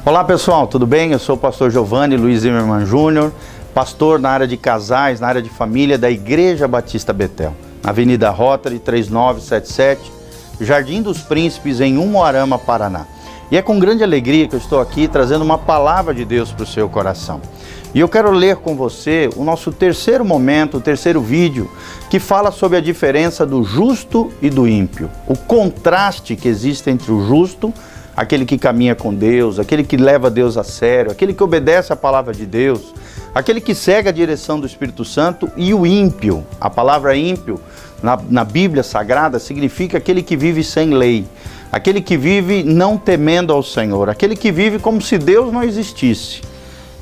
Olá pessoal, tudo bem? Eu sou o pastor Giovanni Luiz Zimmermann Júnior, pastor na área de casais, na área de família da Igreja Batista Betel, na Avenida Rotary 3977, Jardim dos Príncipes, em Umuarama, Paraná. E é com grande alegria que eu estou aqui trazendo uma palavra de Deus para o seu coração. E eu quero ler com você o nosso terceiro momento, o terceiro vídeo, que fala sobre a diferença do justo e do ímpio. O contraste que existe entre o justo, aquele que caminha com Deus, aquele que leva Deus a sério, aquele que obedece à palavra de Deus, aquele que segue a direção do Espírito Santo, e o ímpio. A palavra ímpio, na Bíblia Sagrada, significa aquele que vive sem lei, aquele que vive não temendo ao Senhor, aquele que vive como se Deus não existisse.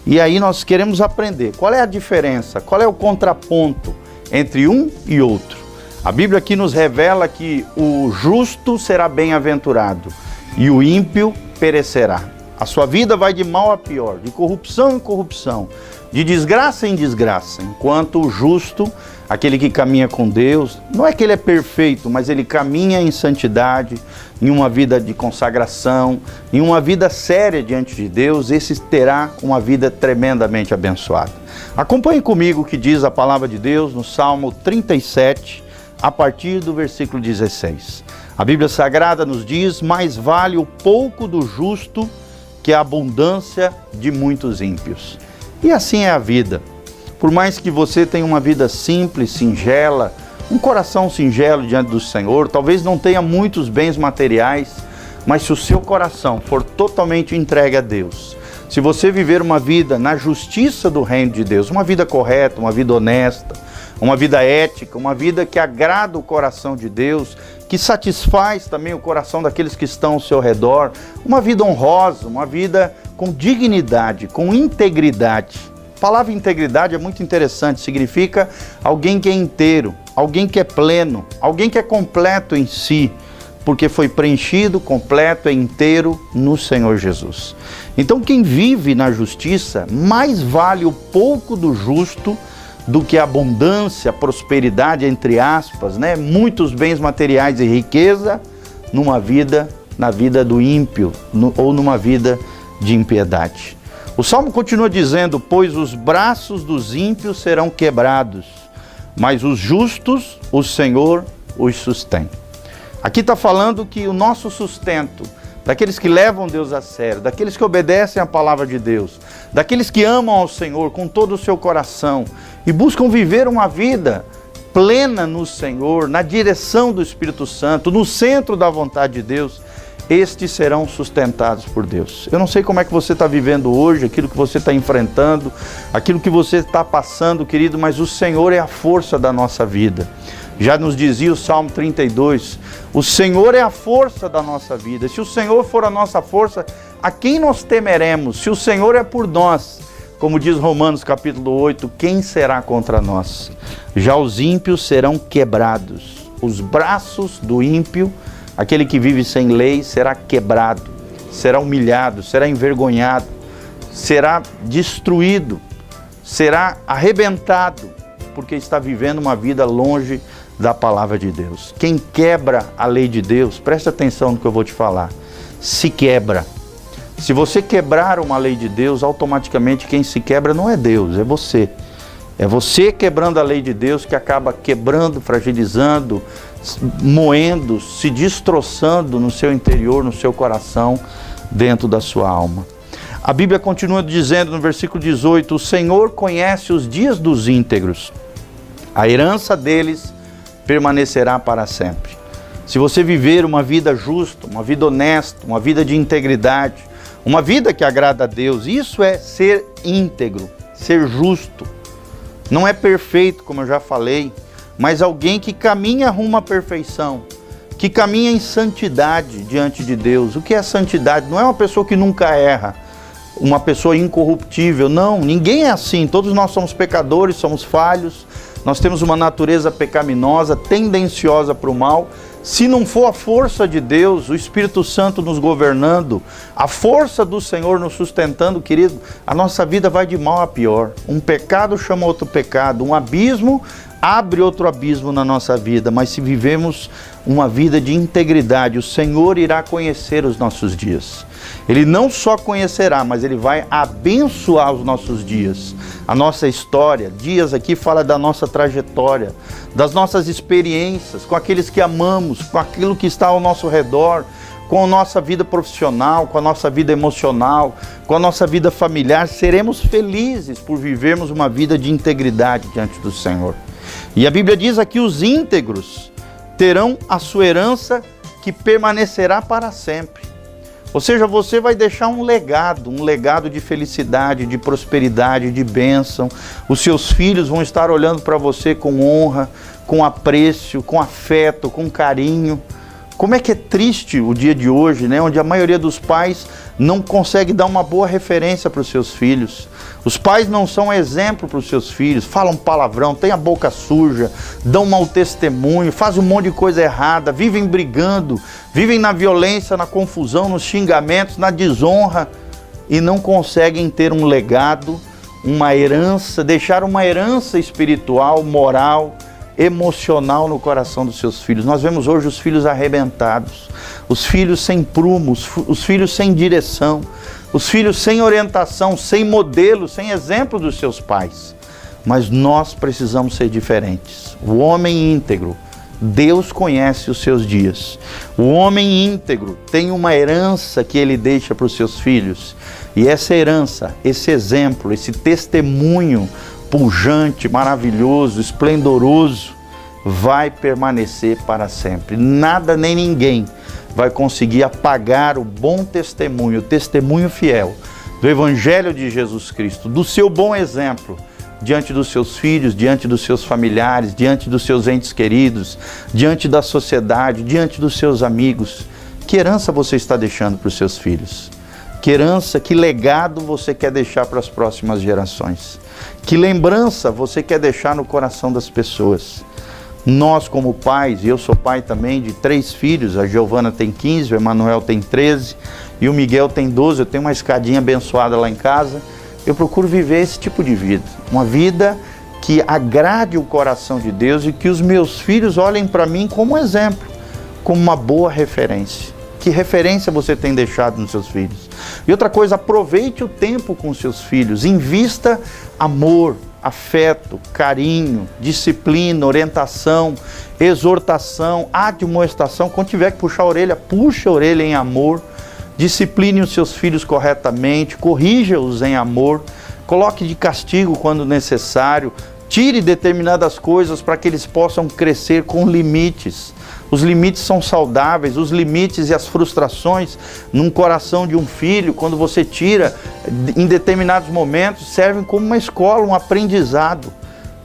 E aí nós queremos aprender qual é a diferença, qual é o contraponto entre um e outro. A Bíblia aqui nos revela que o justo será bem-aventurado e o ímpio perecerá. A sua vida vai de mal a pior, de corrupção em corrupção, de desgraça em desgraça, enquanto o justo, aquele que caminha com Deus, não é que ele é perfeito, mas ele caminha em santidade, em uma vida de consagração, em uma vida séria diante de Deus, esse terá uma vida tremendamente abençoada. Acompanhe comigo o que diz a palavra de Deus no Salmo 37, a partir do versículo 16. A Bíblia Sagrada nos diz: mais vale o pouco do justo que a abundância de muitos ímpios. E assim é a vida. Por mais que você tenha uma vida simples, singela, um coração singelo diante do Senhor, talvez não tenha muitos bens materiais, mas se o seu coração for totalmente entregue a Deus, se você viver uma vida na justiça do reino de Deus, uma vida correta, uma vida honesta, uma vida ética, uma vida que agrada o coração de Deus, que satisfaz também o coração daqueles que estão ao seu redor, uma vida honrosa, uma vida com dignidade, com integridade. A palavra integridade é muito interessante, significa alguém que é inteiro, alguém que é pleno, alguém que é completo em si, porque foi preenchido, completo e inteiro no Senhor Jesus. Então quem vive na justiça, mais vale o pouco do justo do que a abundância, a prosperidade, entre aspas, né? Muitos bens materiais e riqueza na vida do ímpio, ou numa vida de impiedade. O Salmo continua dizendo: pois os braços dos ímpios serão quebrados, mas os justos, o Senhor os sustém. Aqui está falando que o nosso sustento, daqueles que levam Deus a sério, daqueles que obedecem à palavra de Deus, daqueles que amam ao Senhor com todo o seu coração e buscam viver uma vida plena no Senhor, na direção do Espírito Santo, no centro da vontade de Deus, estes serão sustentados por Deus. Eu não sei como é que você está vivendo hoje, aquilo que você está enfrentando, aquilo que você está passando, querido, mas o Senhor é a força da nossa vida. Já nos dizia o Salmo 32, o Senhor é a força da nossa vida. Se o Senhor for a nossa força, a quem nós temeremos? Se o Senhor é por nós, como diz Romanos capítulo 8, quem será contra nós? Já os ímpios serão quebrados. Os braços do ímpio, aquele que vive sem lei, será quebrado, será humilhado, será envergonhado, será destruído, será arrebentado, porque está vivendo uma vida longe da palavra de Deus. Quem quebra a lei de Deus, presta atenção no que eu vou te falar, se quebra. Se você quebrar uma lei de Deus, automaticamente quem se quebra não é Deus, é você. É você quebrando a lei de Deus que acaba quebrando, fragilizando, moendo, se destroçando no seu interior, no seu coração, dentro da sua alma. A Bíblia continua dizendo no versículo 18, o Senhor conhece os dias dos íntegros, a herança deles permanecerá para sempre. Se você viver uma vida justa, uma vida honesta, uma vida de integridade, uma vida que agrada a Deus, isso é ser íntegro, ser justo. Não é perfeito, como eu já falei, mas alguém que caminha rumo à perfeição, que caminha em santidade diante de Deus. O que é santidade? Não é uma pessoa que nunca erra, uma pessoa incorruptível, não, ninguém é assim, todos nós somos pecadores, somos falhos, nós temos uma natureza pecaminosa, tendenciosa para o mal. Se não for a força de Deus, o Espírito Santo nos governando, a força do Senhor nos sustentando, querido, a nossa vida vai de mal a pior. Um pecado chama outro pecado, um abismo abre outro abismo na nossa vida, mas se vivemos uma vida de integridade, o Senhor irá conhecer os nossos dias. Ele não só conhecerá, mas ele vai abençoar os nossos dias, a nossa história. Dias aqui fala da nossa trajetória, das nossas experiências, com aqueles que amamos, com aquilo que está ao nosso redor, com a nossa vida profissional, com a nossa vida emocional, com a nossa vida familiar. Seremos felizes por vivermos uma vida de integridade diante do Senhor. E a Bíblia diz aqui: os íntegros terão a sua herança que permanecerá para sempre. Ou seja, você vai deixar um legado de felicidade, de prosperidade, de bênção. Os seus filhos vão estar olhando para você com honra, com apreço, com afeto, com carinho. Como é que é triste o dia de hoje, né? Onde a maioria dos pais não consegue dar uma boa referência para os seus filhos. Os pais não são exemplo para os seus filhos, falam palavrão, têm a boca suja, dão mau testemunho, fazem um monte de coisa errada, vivem brigando, vivem na violência, na confusão, nos xingamentos, na desonra, e não conseguem ter um legado, uma herança, deixar uma herança espiritual, moral, emocional no coração dos seus filhos. Nós vemos hoje os filhos arrebentados, os filhos sem prumo, os filhos sem direção, os filhos sem orientação, sem modelo, sem exemplo dos seus pais. Mas nós precisamos ser diferentes. O homem íntegro, Deus conhece os seus dias. O homem íntegro tem uma herança que ele deixa para os seus filhos. E essa herança, esse exemplo, esse testemunho pujante, maravilhoso, esplendoroso, vai permanecer para sempre. Nada nem ninguém vai conseguir apagar o bom testemunho, o testemunho fiel do Evangelho de Jesus Cristo, do seu bom exemplo diante dos seus filhos, diante dos seus familiares, diante dos seus entes queridos, diante da sociedade, diante dos seus amigos. Que herança você está deixando para os seus filhos? Que herança, que legado você quer deixar para as próximas gerações? Que lembrança você quer deixar no coração das pessoas? Nós, como pais, e eu sou pai também de 3 filhos, a Giovana tem 15, o Emanuel tem 13 e o Miguel tem 12, eu tenho uma escadinha abençoada lá em casa. Eu procuro viver esse tipo de vida, uma vida que agrade o coração de Deus e que os meus filhos olhem para mim como exemplo, como uma boa referência. Que referência você tem deixado nos seus filhos? E outra coisa, aproveite o tempo com os seus filhos, invista amor, afeto, carinho, disciplina, orientação, exortação, admoestação. Quando tiver que puxar a orelha, puxa a orelha em amor. Discipline os seus filhos corretamente, corrija-os em amor, coloque de castigo quando necessário, tire determinadas coisas para que eles possam crescer com limites. Os limites são saudáveis, os limites e as frustrações num coração de um filho, quando você tira em determinados momentos, servem como uma escola, um aprendizado.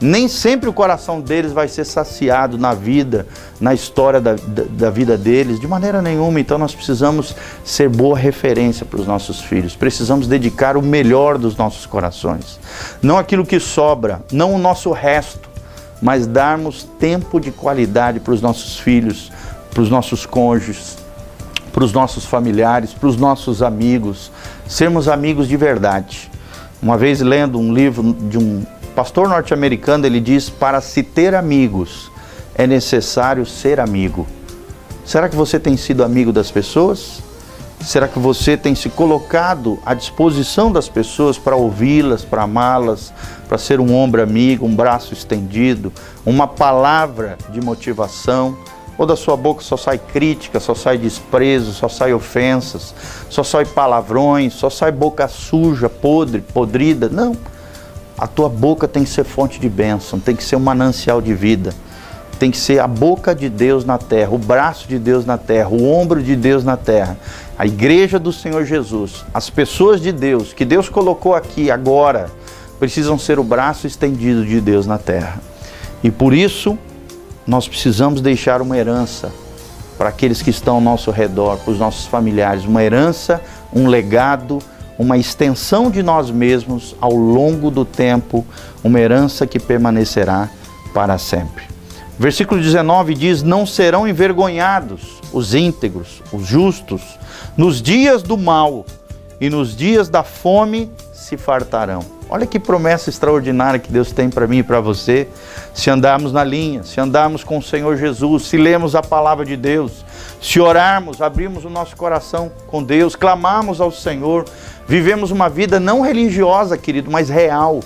Nem sempre o coração deles vai ser saciado na vida, na história da vida deles, de maneira nenhuma. Então nós precisamos ser boa referência para os nossos filhos, precisamos dedicar o melhor dos nossos corações. Não aquilo que sobra, não o nosso resto, mas darmos tempo de qualidade para os nossos filhos, para os nossos cônjuges, para os nossos familiares, para os nossos amigos, sermos amigos de verdade. Uma vez lendo um livro de um pastor norte-americano, ele diz: para se ter amigos, é necessário ser amigo. Será que você tem sido amigo das pessoas? Será que você tem se colocado à disposição das pessoas para ouvi-las, para amá-las, para ser um ombro amigo, um braço estendido, uma palavra de motivação? Ou da sua boca só sai crítica, só sai desprezo, só sai ofensas, só sai palavrões, só sai boca suja, podrida? Não. A tua boca tem que ser fonte de bênção, tem que ser um manancial de vida. Tem que ser a boca de Deus na terra, o braço de Deus na terra, o ombro de Deus na terra. A igreja do Senhor Jesus, as pessoas de Deus, que Deus colocou aqui agora, precisam ser o braço estendido de Deus na terra. E por isso, nós precisamos deixar uma herança para aqueles que estão ao nosso redor, para os nossos familiares. Uma herança, um legado, uma extensão de nós mesmos ao longo do tempo, uma herança que permanecerá para sempre. Versículo 19 diz: não serão envergonhados os íntegros, os justos, nos dias do mal, e nos dias da fome se fartarão. Olha que promessa extraordinária que Deus tem para mim e para você. Se andarmos na linha, se andarmos com o Senhor Jesus, se lermos a palavra de Deus, se orarmos, abrirmos o nosso coração com Deus, clamarmos ao Senhor, vivemos uma vida não religiosa, querido, mas real.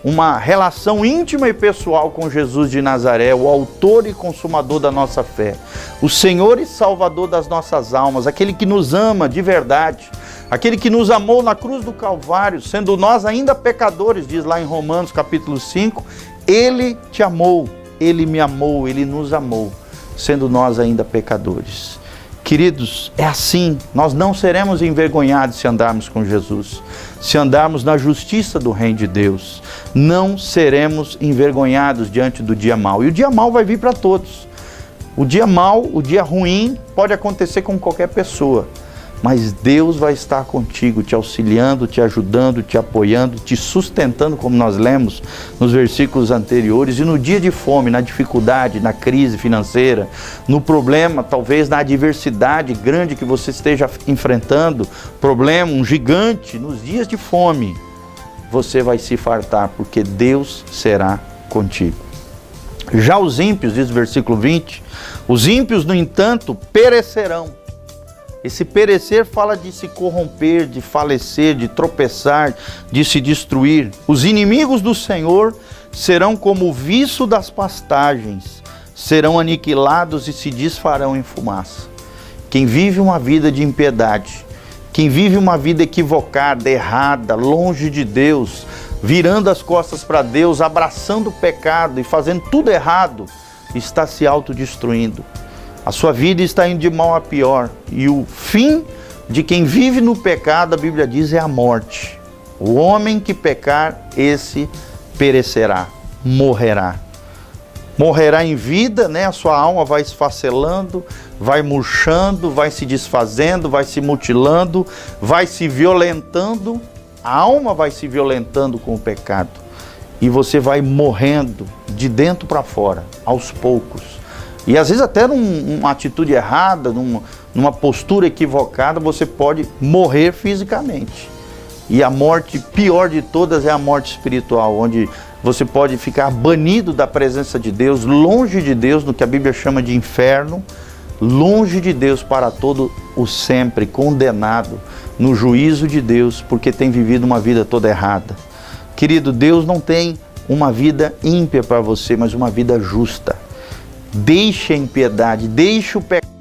Uma relação íntima e pessoal com Jesus de Nazaré, o autor e consumador da nossa fé, o Senhor e Salvador das nossas almas, aquele que nos ama de verdade, aquele que nos amou na cruz do Calvário, sendo nós ainda pecadores, diz lá em Romanos capítulo 5, Ele te amou, Ele me amou, Ele nos amou, sendo nós ainda pecadores. Queridos, é assim, nós não seremos envergonhados se andarmos com Jesus, se andarmos na justiça do reino de Deus, não seremos envergonhados diante do dia mau. E o dia mau vai vir para todos. O dia mau, o dia ruim pode acontecer com qualquer pessoa, mas Deus vai estar contigo, te auxiliando, te ajudando, te apoiando, te sustentando, como nós lemos nos versículos anteriores. E no dia de fome, na dificuldade, na crise financeira, no problema, talvez na adversidade grande que você esteja enfrentando, problema, um gigante, nos dias de fome, você vai se fartar, porque Deus será contigo. Já os ímpios, diz o versículo 20, os ímpios, no entanto, perecerão. Esse perecer fala de se corromper, de falecer, de tropeçar, de se destruir. Os inimigos do Senhor serão como o viço das pastagens, serão aniquilados e se desfarão em fumaça. Quem vive uma vida de impiedade, quem vive uma vida equivocada, errada, longe de Deus, virando as costas para Deus, abraçando o pecado e fazendo tudo errado, está se autodestruindo. A sua vida está indo de mal a pior. E o fim de quem vive no pecado, a Bíblia diz, é a morte. O homem que pecar, esse perecerá, morrerá. Morrerá em vida, né? A sua alma vai esfacelando, vai murchando, vai se desfazendo, vai se mutilando, vai se violentando. A alma vai se violentando com o pecado. E você vai morrendo de dentro para fora, aos poucos. E às vezes até numa atitude errada, numa postura equivocada, você pode morrer fisicamente. E a morte pior de todas é a morte espiritual, onde você pode ficar banido da presença de Deus, longe de Deus, no que a Bíblia chama de inferno, longe de Deus para todo o sempre, condenado no juízo de Deus, porque tem vivido uma vida toda errada. Querido, Deus não tem uma vida ímpia para você, mas uma vida justa. Deixe a impiedade, deixe o pecado,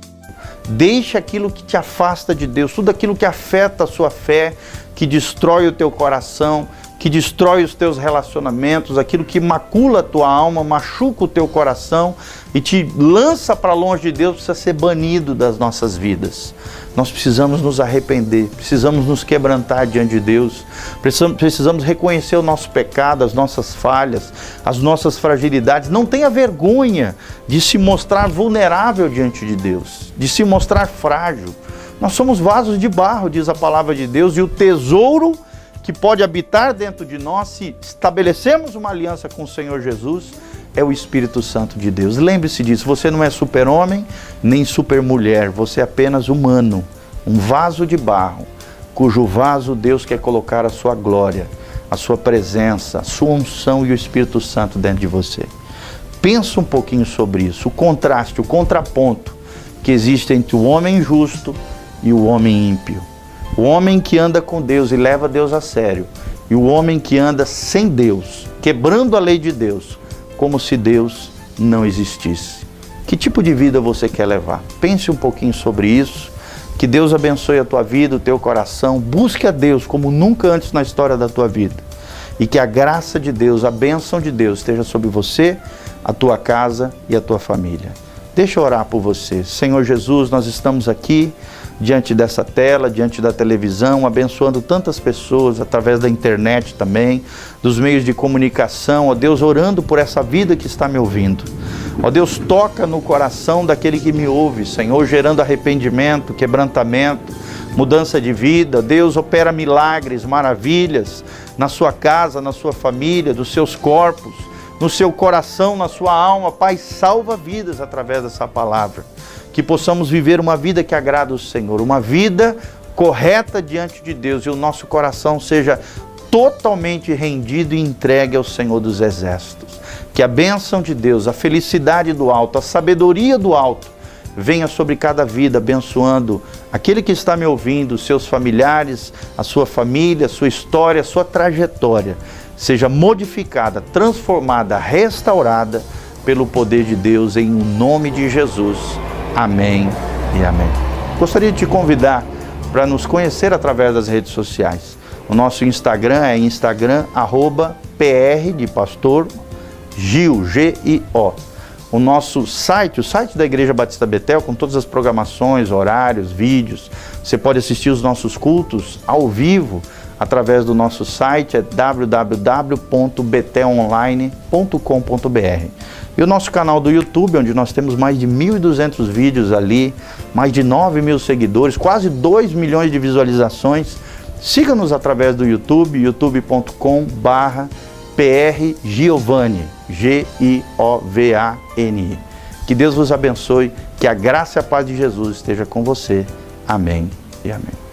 deixe aquilo que te afasta de Deus, tudo aquilo que afeta a sua fé, que destrói o teu coração, que destrói os teus relacionamentos, aquilo que macula a tua alma, machuca o teu coração e te lança para longe de Deus, precisa ser banido das nossas vidas. Nós precisamos nos arrepender, precisamos nos quebrantar diante de Deus, precisamos reconhecer o nosso pecado, as nossas falhas, as nossas fragilidades. Não tenha vergonha de se mostrar vulnerável diante de Deus, de se mostrar frágil. Nós somos vasos de barro, diz a palavra de Deus, e o tesouro que pode habitar dentro de nós, se estabelecermos uma aliança com o Senhor Jesus, é o Espírito Santo de Deus. Lembre-se disso, você não é super-homem, nem super-mulher, você é apenas humano, um vaso de barro, cujo vaso Deus quer colocar a sua glória, a sua presença, a sua unção e o Espírito Santo dentro de você. Pensa um pouquinho sobre isso, o contraste, o contraponto que existe entre o homem justo e o homem ímpio. O homem que anda com Deus e leva Deus a sério, e o homem que anda sem Deus, quebrando a lei de Deus, como se Deus não existisse. Que tipo de vida você quer levar? Pense um pouquinho sobre isso. Que Deus abençoe a tua vida, o teu coração. Busque a Deus como nunca antes na história da tua vida. E que a graça de Deus, a bênção de Deus esteja sobre você, a tua casa e a tua família. Deixa eu orar por você. Senhor Jesus, nós estamos aqui diante dessa tela, diante da televisão, abençoando tantas pessoas através da internet também, dos meios de comunicação. Ó Deus, orando por essa vida que está me ouvindo. Ó Deus, toca no coração daquele que me ouve, Senhor, gerando arrependimento, quebrantamento, mudança de vida. Deus, opera milagres, maravilhas na sua casa, na sua família, dos seus corpos, no seu coração, na sua alma. Pai, salva vidas através dessa palavra. Que possamos viver uma vida que agrada o Senhor, uma vida correta diante de Deus, e o nosso coração seja totalmente rendido e entregue ao Senhor dos Exércitos. Que a bênção de Deus, a felicidade do alto, a sabedoria do alto venha sobre cada vida, abençoando aquele que está me ouvindo, seus familiares, a sua família, a sua história, a sua trajetória, seja modificada, transformada, restaurada pelo poder de Deus, em nome de Jesus. Amém e amém. Gostaria de te convidar para nos conhecer através das redes sociais. O nosso Instagram é Instagram, @PR de Pastor Gil, G-I-O. O nosso site, o site da Igreja Batista Betel, com todas as programações, horários, vídeos. Você pode assistir os nossos cultos ao vivo através do nosso site, é www.betelonline.com.br. E o nosso canal do YouTube, onde nós temos mais de 1.200 vídeos ali, mais de 9.000 seguidores, quase 2 milhões de visualizações. Siga-nos através do YouTube, youtube.com/PR Giovani, Giovani. Que Deus vos abençoe, que a graça e a paz de Jesus esteja com você. Amém e amém.